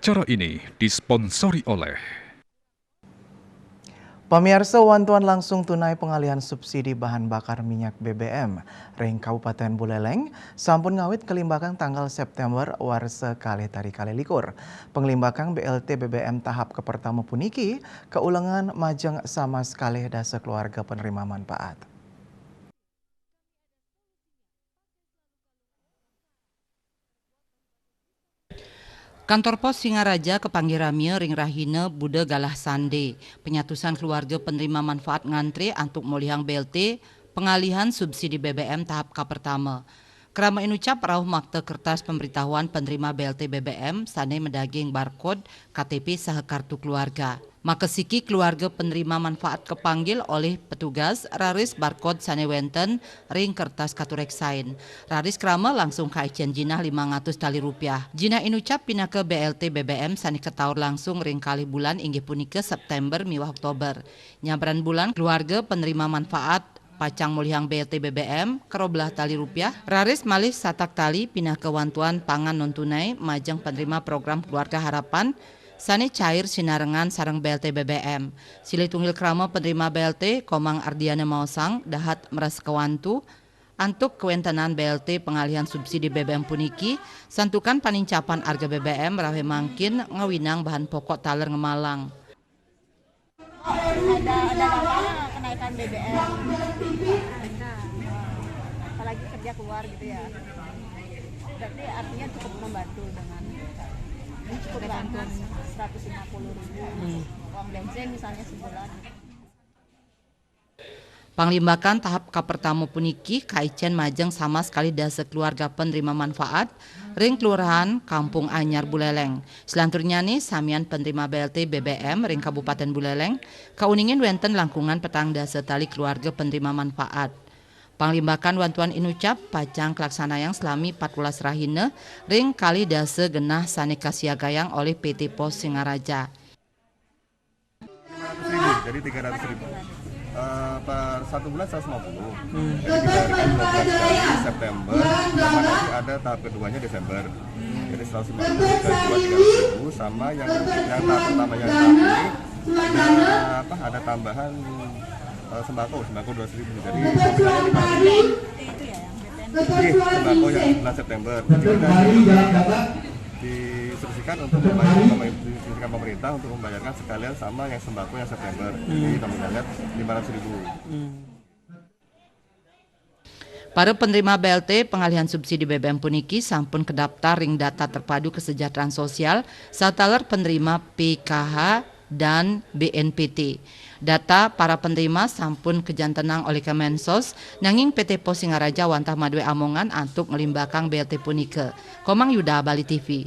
Acara ini disponsori oleh Pamirsa, wantuan langsung tunai pengalihan subsidi bahan bakar minyak BBM ring Kabupaten Buleleng sampun ngawit kelimbakan tanggal September warsa kali tari kali likur. Pengelimbakan BLT BBM tahap kepertama puniki keulangan majeng sama sekali dasa keluarga penerima manfaat. Kantor Pos Singaraja kepanggil ramia ring rahina Buda Galah Sande, penyatusan keluarga penerima manfaat ngantri untuk molihang BLT, pengalihan subsidi BBM tahap pertama. Kerama inucap rauh makta kertas pemberitahuan penerima BLT BBM sane mendaging barcode KTP saha kartu keluarga. Maka siki keluarga penerima manfaat kepanggil oleh petugas raris barcode sane wenten ring kertas katurek sain. Raris kerama langsung kaician jinah 500 tali rupiah. Jinah inucap pindah ke BLT BBM sani ketaur langsung ring kali bulan inggih punika September miwah Oktober. Nyabran bulan keluarga penerima manfaat pacang mulihang BLT BBM kerobelah tali rupiah, raris malih satak tali pindah ke wantuan pangan non tunai majang penerima program keluarga harapan sani cair sinarengan sarang BLT BBM. Silih tunggil krama penerima BLT Komang Ardiana Mausang dahat meras kewantu antuk kewentanan BLT pengalihan subsidi BBM puniki santukan panincapan harga BBM rawe mangkin ngawinang bahan pokok taler ngemalang. Ada dampaknya kenaikan BBM, apalagi kerja keluar gitu ya. Berarti artinya cukup membantu dengan cukup bantuan 150.000 uang bensin misalnya sebulan. Panglimbakan tahap pertama puniki kaicen majeng sama sekali dasa keluarga penerima manfaat ring kelurahan Kampung Anyar Buleleng. Selanturnya nih samian penerima BLT BBM ring Kabupaten Buleleng kauningin wenten langkungan petang dasa tali keluarga penerima manfaat. Panglimbakan wantuan inucap pacang kelaksana yang selami 14 rahina ring kali dasa genah saneka siagayang oleh PT Pos Singaraja. 500.000, jadi 300.000. Per 1 bulan 150. Jadi diberikan 12 kali September, sama nanti ada tahap keduanya Desember. Jadi 150 kali 2 300.000 sama yang tahap pertama yang tahap ini ada tambahan sembako 200.000. Jadi nominalnya 500.000. Jadi sembako yang bulan September. Diinstruksikan untuk diinstruksikan pemerintah untuk membayarkan sekalian sama yang sembako yang September. Jadi nominalnya 500.000. Para penerima BLT pengalihan subsidi BBM puniki sampun kedaftar ring data terpadu kesejahteraan sosial sataler penerima PKH dan BNPT. Data para penerima sampun kejantenang oleh Kemensos nanging PT Pos Singaraja wantah madue amongan antuk ngelimbakang BLT punike. Komang Yuda, Bali TV.